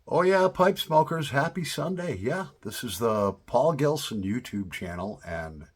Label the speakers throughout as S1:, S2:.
S1: Oh yeah, pipe smokers, happy Sunday. Yeah, this is the Paul Gilson YouTube channel, and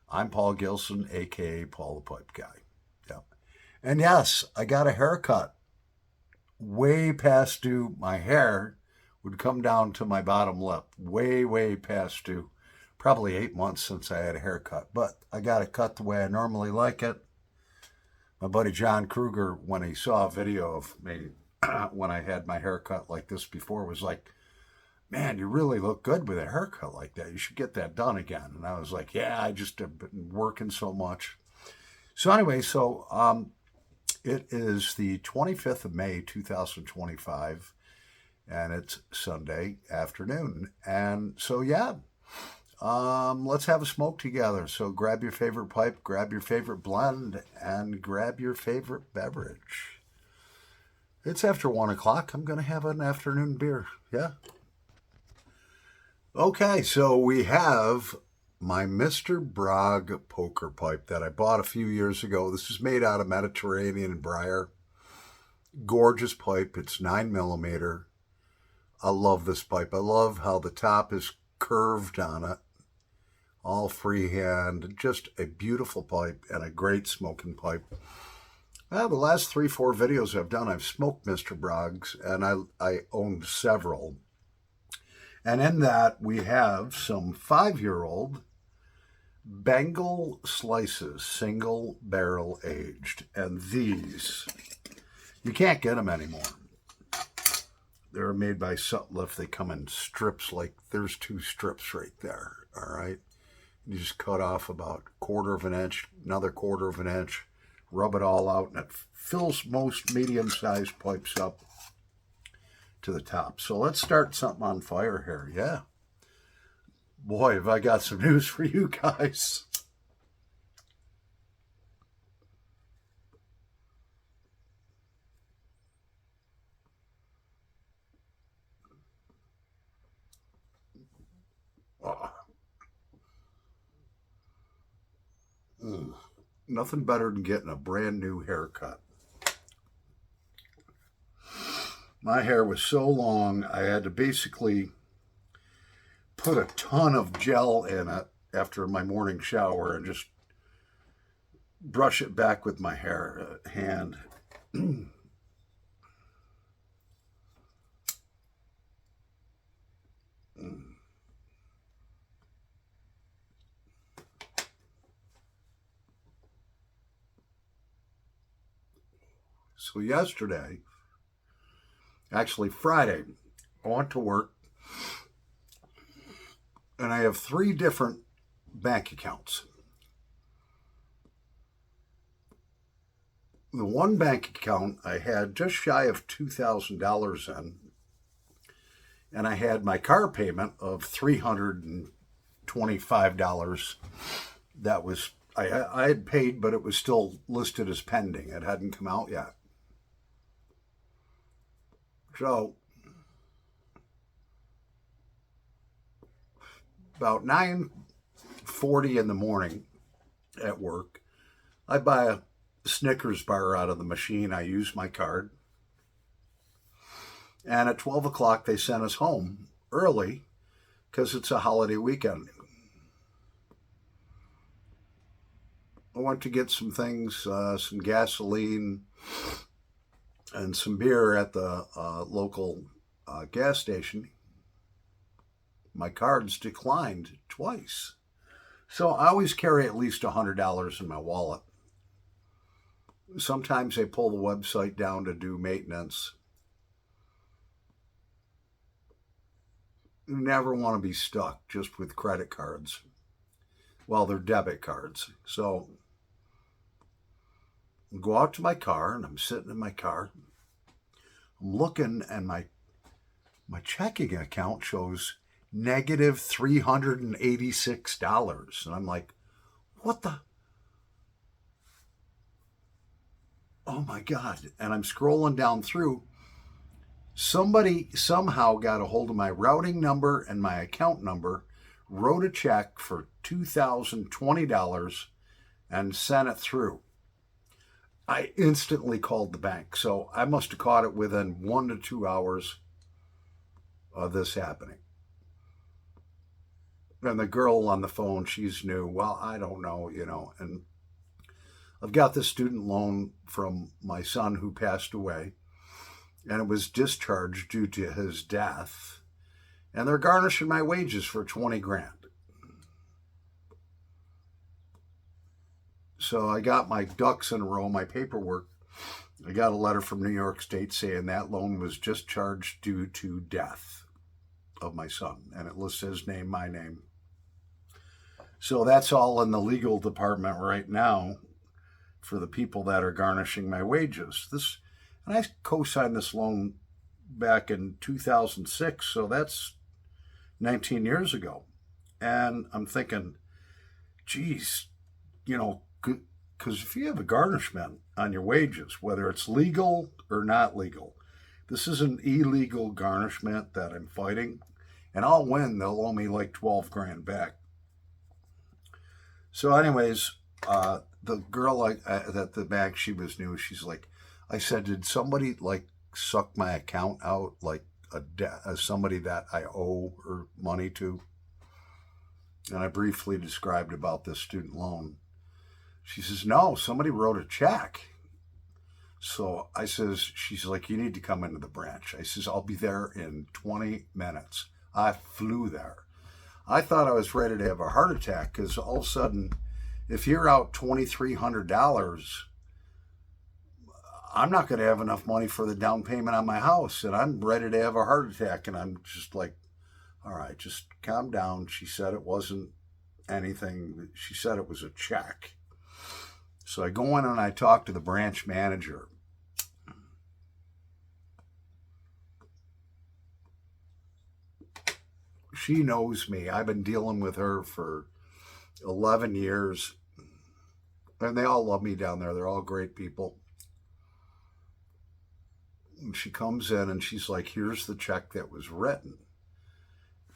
S1: I'm Paul Gilson, aka Paul the Pipe Guy. Yeah. And yes, I got a haircut way past due. My hair would come down to my bottom lip, way past due. Probably 8 months since I had a haircut, but I got it cut the way I normally like it. My buddy John Kruger, when he saw a video of me when I had my haircut like this before, was like, man, you really look good with a haircut like that. You should get that done again. And I was like, yeah, I just have been working so much. So anyway, it is the 25th of May, 2025, and it's Sunday afternoon. And so, yeah, let's have a smoke together. So grab your favorite pipe, grab your favorite blend, and grab your favorite beverage. It's after 1 o'clock. I'm going to have an afternoon beer. Yeah. Okay, so we have my Mr. Bragg poker pipe that I bought a few years ago. This is made out of Mediterranean briar. Gorgeous pipe. It's 9 millimeter. I love this pipe. I love how the top is curved on it. All freehand. Just a beautiful pipe and a great smoking pipe. Well, the last 3-4 videos I've done, I've smoked Mr. Bragg's, and I own several. And in that, we have some 5-year-old Bengal slices, single barrel aged. And these, you can't get them anymore. They're made by Sutliff. They come in strips, like there's 2 strips right there, all right? You just cut off about 1/4 of an inch, another 1/4 of an inch, rub it all out, and it fills most medium-sized pipes up to the top. So let's start something on fire here. Yeah. Boy, have I got some news for you guys. Oh. Nothing better than getting a brand new haircut. My hair was so long, I had to basically put a ton of gel in it after my morning shower and just brush it back with my hand. So yesterday, actually Friday, I went to work and I have 3 different bank accounts. The one bank account I had just shy of $2,000 in, and I had my car payment of $325. That was I had paid, but it was still listed as pending. It hadn't come out yet. So about 9:40 in the morning at work, I buy a Snickers bar out of the machine. I use my card. And at 12 o'clock, they sent us home early because it's a holiday weekend. I went to get some things, some gasoline and some beer at the local gas station. My cards declined twice. So I always carry at least $100 in my wallet. Sometimes they pull the website down to do maintenance. You never want to be stuck just with credit cards. Well, they're debit cards. So I go out to my car, and I'm sitting in my car. I'm looking, and my checking account shows negative $386. And I'm like, what the? Oh my God. And I'm scrolling down through. Somebody somehow got a hold of my routing number and my account number, wrote a check for $2,020 and sent it through. I instantly called the bank. So I must have caught it within 1 to 2 hours. of this happening. And the girl on the phone, she's new. Well, I don't know, and I've got this student loan from my son who passed away, and it was discharged due to his death. And they're garnishing my wages for 20 grand. So I got my ducks in a row, my paperwork. I got a letter from New York State saying that loan was discharged due to death of my son. And it lists his name, my name. So that's all in the legal department right now for the people that are garnishing my wages. And I co-signed this loan back in 2006, so that's 19 years ago. And I'm thinking, geez, because if you have a garnishment on your wages, whether it's legal or not legal, this is an illegal garnishment that I'm fighting, and I'll win. They'll owe me like 12 grand back. So anyways, the girl at the bank, she was new. She's like, I said, did somebody suck my account out, like somebody that I owe her money to? And I briefly described about this student loan. She says, no, somebody wrote a check. So I says, she's like, you need to come into the branch. I says, I'll be there in 20 minutes. I flew there. I thought I was ready to have a heart attack because all of a sudden, if you're out $2,300, I'm not going to have enough money for the down payment on my house. And I'm ready to have a heart attack. And I'm just like, all right, just calm down. She said it wasn't anything. She said it was a check. So I go in and I talk to the branch manager. She knows me. I've been dealing with her for 11 years. And they all love me down there. They're all great people. And she comes in and she's like, here's the check that was written.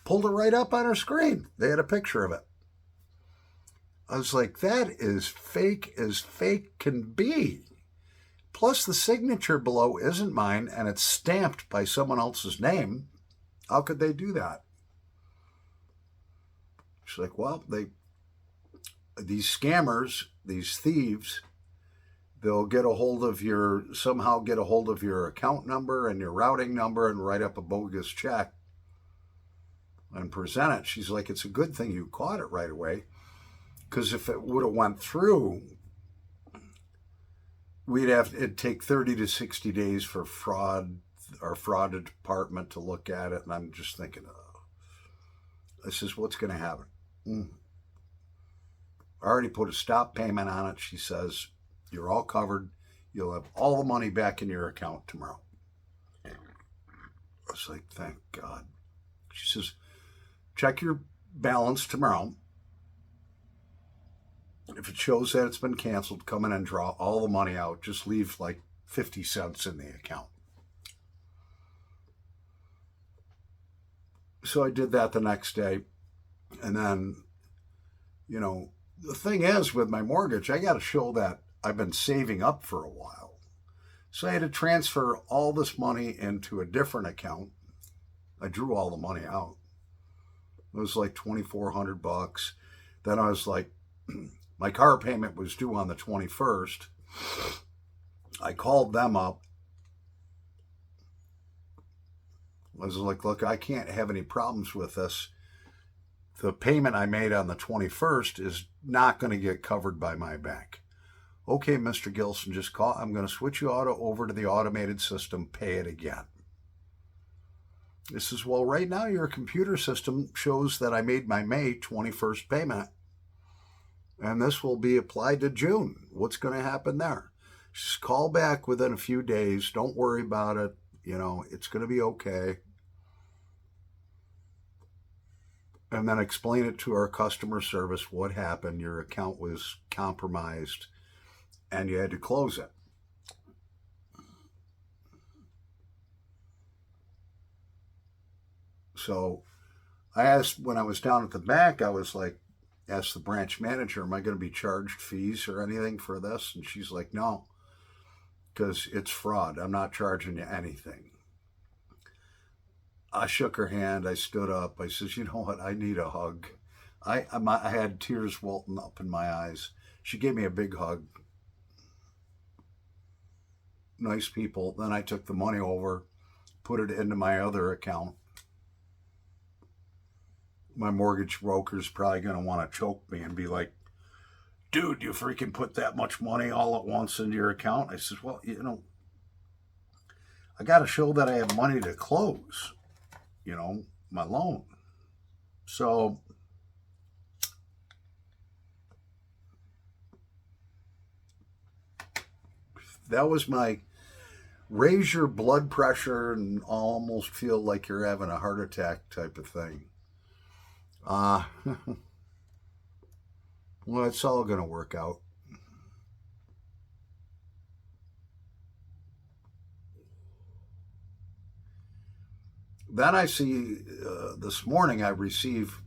S1: Pulled it right up on her screen. They had a picture of it. I was like, that is fake as fake can be. Plus the signature below isn't mine and it's stamped by someone else's name. How could they do that? She's like, well, these scammers, these thieves, they'll somehow get a hold of your account number and your routing number and write up a bogus check and present it. She's like, it's a good thing you caught it right away. Because if it would have went through, it'd take 30 to 60 days for our fraud department to look at it. And I'm just thinking, I says, what's going to happen? I already put a stop payment on it. She says, you're all covered. You'll have all the money back in your account tomorrow. I was like, thank God. She says, check your balance tomorrow. If it shows that it's been canceled, come in and draw all the money out. Just leave like 50 cents in the account. So I did that the next day. And then, the thing is with my mortgage, I got to show that I've been saving up for a while. So I had to transfer all this money into a different account. I drew all the money out. It was like $2,400. Then I was like, my car payment was due on the 21st. I called them up. I was like, look, I can't have any problems with this. The payment I made on the 21st is not going to get covered by my bank. Okay, Mr. Gilson, just call. I'm going to switch you over to the automated system. Pay it again. This is, well, right now your computer system shows that I made my May 21st payment. And this will be applied to June. What's going to happen there? Just call back within a few days. Don't worry about it. It's going to be okay. And then explain it to our customer service what happened. Your account was compromised and you had to close it. So I asked, when I was down at the bank, I was like, asked the branch manager, am I going to be charged fees or anything for this? And she's like, no, because it's fraud. I'm not charging you anything. I shook her hand. I stood up. I says, you know what? I need a hug. I had tears welling up in my eyes. She gave me a big hug. Nice people. Then I took the money over, put it into my other account. My mortgage broker's probably going to want to choke me and be like, dude, you freaking put that much money all at once into your account? I says, well, I got to show that I have money to close, my loan. So that was my raise your blood pressure and almost feel like you're having a heart attack type of thing. Well, it's all going to work out. Then I see this morning I receive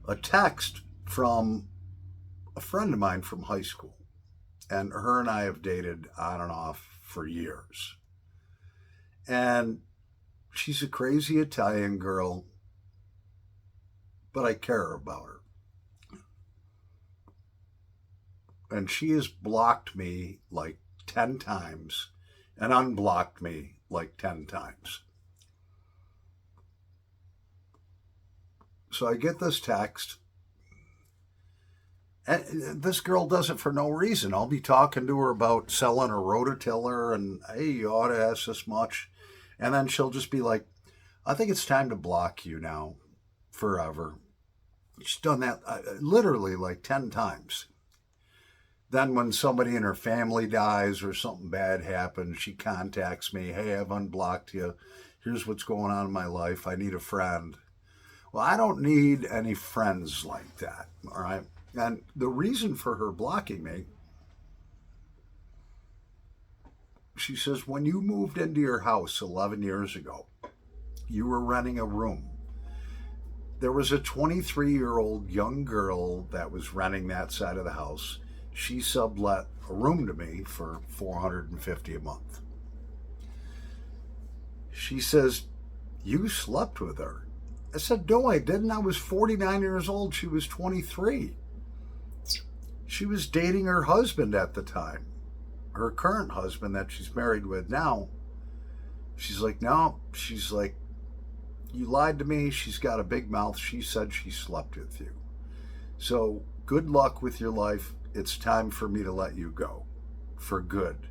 S1: a text from a friend of mine from high school. And her and I have dated on and off for years. And she's a crazy Italian girl, but I care about her. And she has blocked me like 10 times and unblocked me like 10 times. So I get this text. And this girl does it for no reason. I'll be talking to her about selling a rototiller and, hey, you ought to ask this much. And then she'll just be like, I think it's time to block you now forever. She's done that literally like 10 times. Then when somebody in her family dies or something bad happens, she contacts me. Hey, I've unblocked you. Here's what's going on in my life. I need a friend. Well, I don't need any friends like that, all right? And the reason for her blocking me, she says, when you moved into your house 11 years ago, you were renting a room. There was a 23-year-old young girl that was renting that side of the house. She sublet a room to me for $450 a month. She says, you slept with her. I said, no, I didn't. I was 49 years old. She was 23. She was dating her husband at the time, her current husband that she's married with now. She's like, no. She's like, you lied to me. She's got a big mouth. She said she slept with you. So good luck with your life. It's time for me to let you go for good.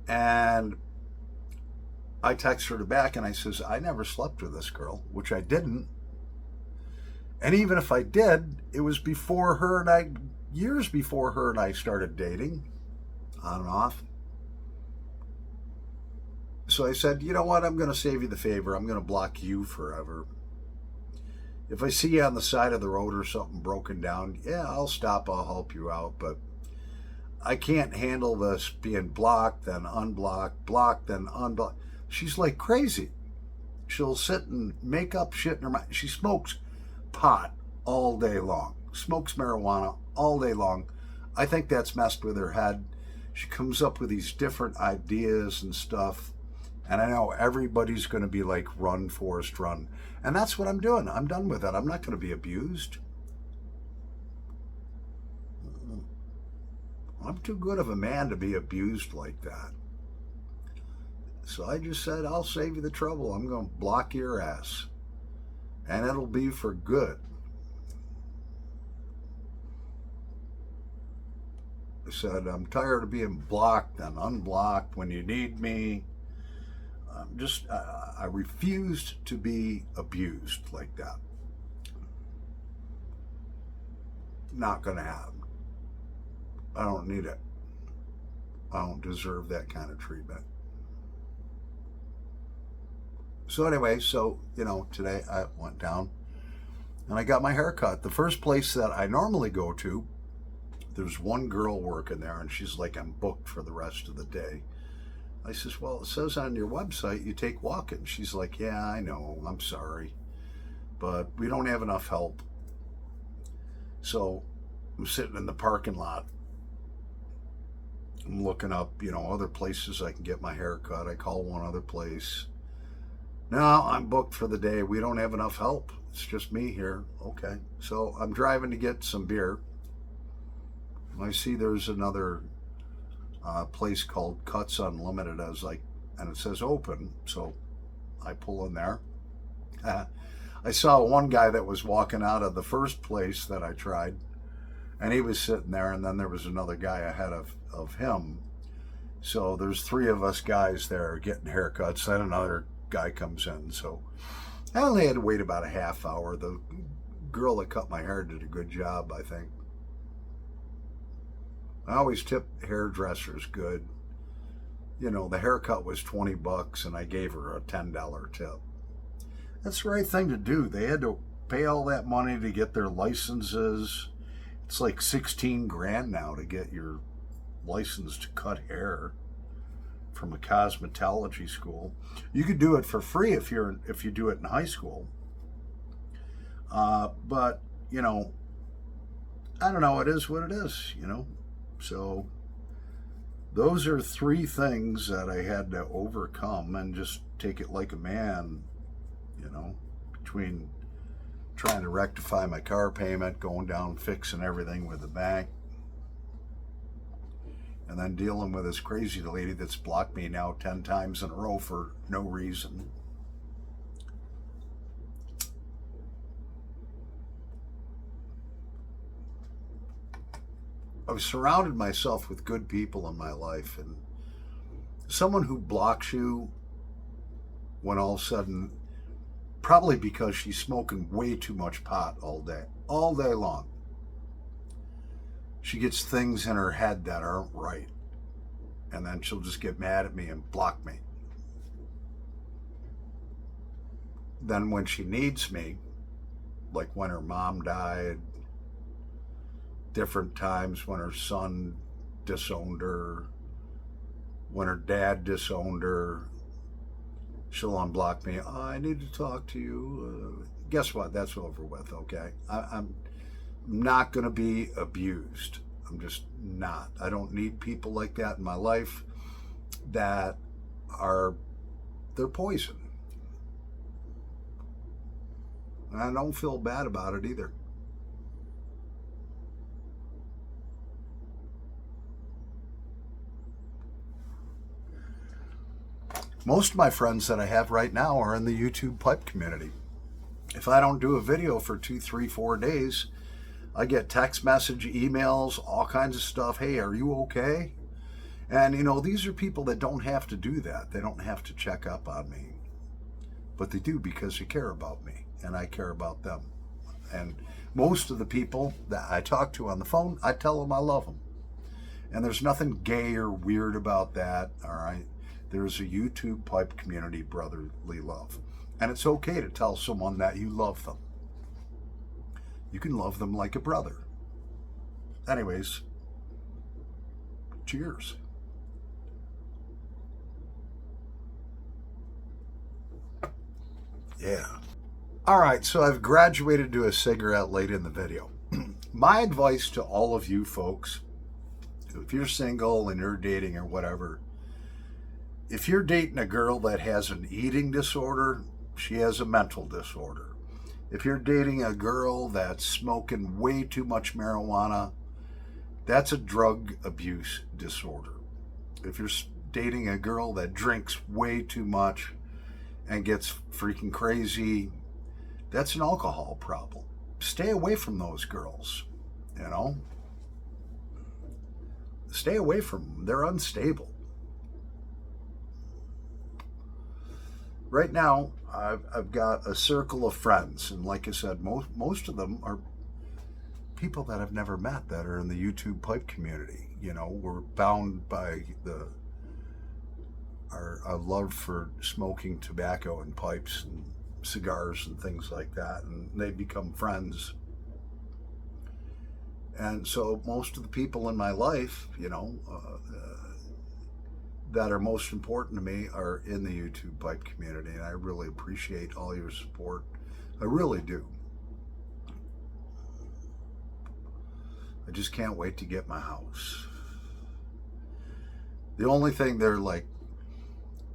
S1: And I text her back and I says, I never slept with this girl, which I didn't. And even if I did, it was years before her and I started dating, on and off. So I said, you know what? I'm going to save you the favor. I'm going to block you forever. If I see you on the side of the road or something broken down, yeah, I'll stop. I'll help you out. But I can't handle this being blocked, then unblocked, blocked, then unblocked. She's like crazy. She'll sit and make up shit in her mind. She smokes pot all day long, smokes marijuana all day long. I think that's messed with her head. She comes up with these different ideas and stuff. And I know everybody's going to be like, run, Forrest, run. And that's what I'm doing. I'm done with it. I'm not going to be abused. I'm too good of a man to be abused like that. So I just said, I'll save you the trouble. I'm going to block your ass. And it'll be for good. I said, I'm tired of being blocked and unblocked when you need me. I refused to be abused like that. Not going to happen. I don't need it. I don't deserve that kind of treatment. So anyway, today I went down and I got my hair cut. The first place that I normally go to, there's one girl working there and she's like, I'm booked for the rest of the day. I says, well, it says on your website you take walk-ins. She's like, yeah, I know, I'm sorry, but we don't have enough help. So I'm sitting in the parking lot. I'm looking up, other places I can get my hair cut. I call one other place. No, I'm booked for the day. We don't have enough help. It's just me here. Okay. So I'm driving to get some beer. I see there's another place called Cuts Unlimited. I was like, and it says open. So I pull in there. I saw one guy that was walking out of the first place that I tried, and he was sitting there, and then there was another guy ahead of him. So there's three of us guys there getting haircuts. Then another guy comes in. So I only had to wait about a half hour. The girl that cut my hair did a good job, I think. I always tip hairdressers good. You know, the haircut was $20 and I gave her a $10 tip. That's the right thing to do. They had to pay all that money to get their licenses. It's like 16 grand now to get your license to cut hair from a cosmetology school. You could do it for free if you do it in high school. But you know, I don't know. It is what it is. You know, so those are three things that I had to overcome and just take it like a man. You know, between trying to rectify my car payment, going down fixing everything with the bank, and then dealing with this crazy lady that's blocked me now 10 times in a row for no reason. I've surrounded myself with good people in my life, and someone who blocks you when all of a sudden, probably because she's smoking way too much pot all day long. She gets things in her head that aren't right, and then she'll just get mad at me and block me. Then when she needs me, like when her mom died, different times when her son disowned her, when her dad disowned her, she'll unblock me. Oh, I need to talk to you. Guess what? That's over with, okay? I'm not going to be abused. I'm just not. I don't need people like that in my life that they're poison. And I don't feel bad about it either. Most of my friends that I have right now are in the YouTube pipe community. If I don't do a video for 2, 3, 4 days, I get text message, emails, all kinds of stuff. Hey, are you okay? And you know, these are people that don't have to do that. They don't have to check up on me. But they do because they care about me and I care about them. And most of the people that I talk to on the phone, I tell them I love them. And there's nothing gay or weird about that, all right? There's a YouTube pipe community, brotherly love. And it's okay to tell someone that you love them. You can love them like a brother. Anyways, cheers. Yeah. All right, so I've graduated to a cigarette late in the video. My advice to all of you folks, if you're single and you're dating or whatever, if you're dating a girl that has an eating disorder, she has a mental disorder. If you're dating a girl that's smoking way too much marijuana, that's a drug abuse disorder. If you're dating a girl that drinks way too much and gets freaking crazy, that's an alcohol problem. Stay away from those girls, you know? Stay away from them. They're unstable. Right now, I've got a circle of friends, and like I said, most of them are people that I've never met that are in the YouTube pipe community. You know, we're bound by our love for smoking tobacco and pipes and cigars and things like that, and they become friends. And so most of the people in my life, you know, that are most important to me are in the YouTube pipe community, and I really appreciate all your support. I really do. I just can't wait to get my house. The only thing they're like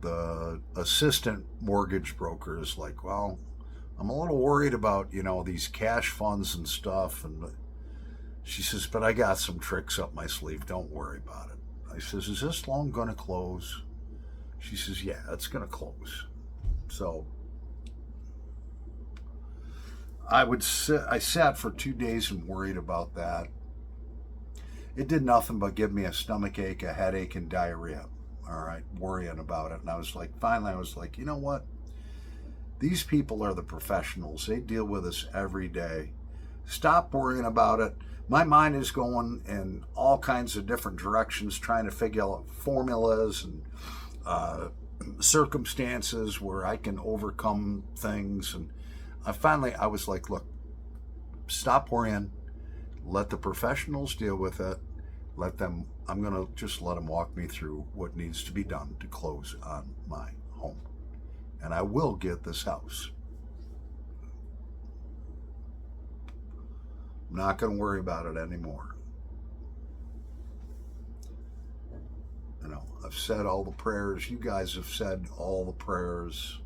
S1: the assistant mortgage broker is like, well, I'm a little worried about, these cash funds and stuff. And she says, but I got some tricks up my sleeve. Don't worry about it. I says, is this loan going to close? She says, yeah, it's going to close. So I sat for 2 days and worried about that. It did nothing but give me a stomach ache, a headache, and diarrhea. All right, worrying about it. And I was like, finally, I was like, you know what? These people are the professionals. They deal with us every day. Stop worrying about it. My mind is going in all kinds of different directions, trying to figure out formulas and circumstances where I can overcome things. And I was like, look, stop worrying. Let the professionals deal with it. I'm going to just let them walk me through what needs to be done to close on my home. And I will get this house. I'm not going to worry about it anymore. I've said all the prayers. You guys have said all the prayers.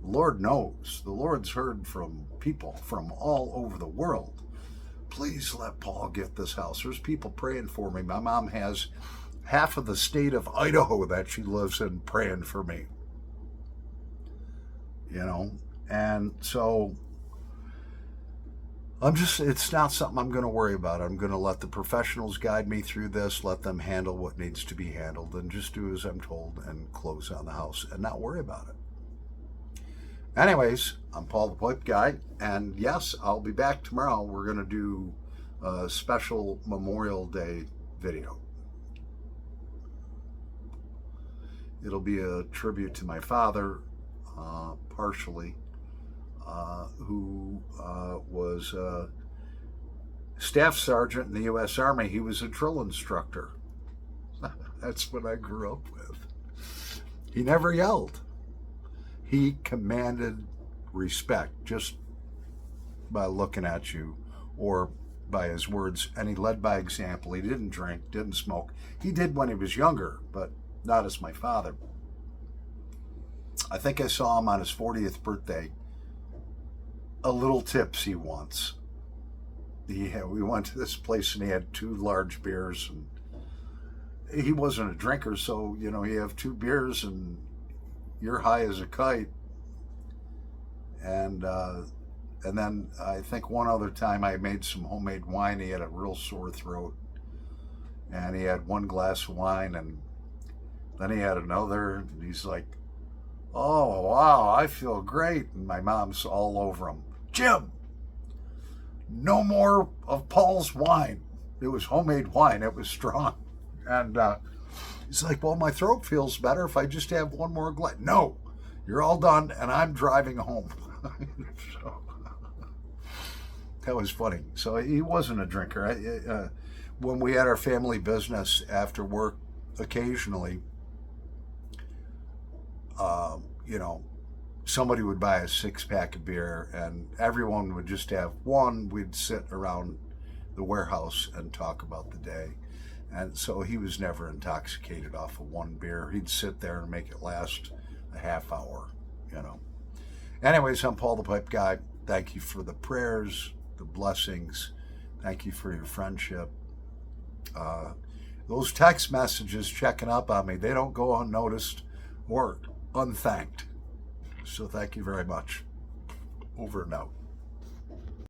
S1: The Lord knows. The Lord's heard from people from all over the world. Please let Paul get this house. There's people praying for me. My mom has half of the state of Idaho that she lives in praying for me. And so it's not something I'm going to worry about. I'm going to let the professionals guide me through this, let them handle what needs to be handled, and just do as I'm told and close on the house and not worry about it. Anyways, I'm Paul the Pipe Guy, and yes, I'll be back tomorrow. We're going to do a special Memorial Day video. It'll be a tribute to my father, partially, who was a staff sergeant in the U.S. Army. He was a drill instructor. That's what I grew up with. He never yelled. He commanded respect just by looking at you or by his words, and he led by example. He didn't drink, didn't smoke. He did when he was younger, but not as my father. I think I saw him on his 40th birthday, a little tipsy once. We went to this place and he had 2 large beers, and he wasn't a drinker, so you have 2 beers and you're high as a kite. And then I think one other time I made some homemade wine. He had a real sore throat, and he had 1 glass of wine, and then he had another, and he's like, oh, wow, I feel great. And my mom's all over him. Jim, no more of Paul's wine. It was homemade wine. It was strong. And he's like, well, my throat feels better if I just have 1 more glass. No, you're all done, and I'm driving home. So, that was funny. So he wasn't a drinker. When we had our family business after work, occasionally, somebody would buy a 6-pack of beer, and everyone would just have 1. We'd sit around the warehouse and talk about the day. And so he was never intoxicated off of 1 beer. He'd sit there and make it last a half hour, Anyways, I'm Paul the Pipe Guy. Thank you for the prayers, the blessings. Thank you for your friendship. Those text messages checking up on me, they don't go unnoticed or unthanked. So thank you very much. Over and out.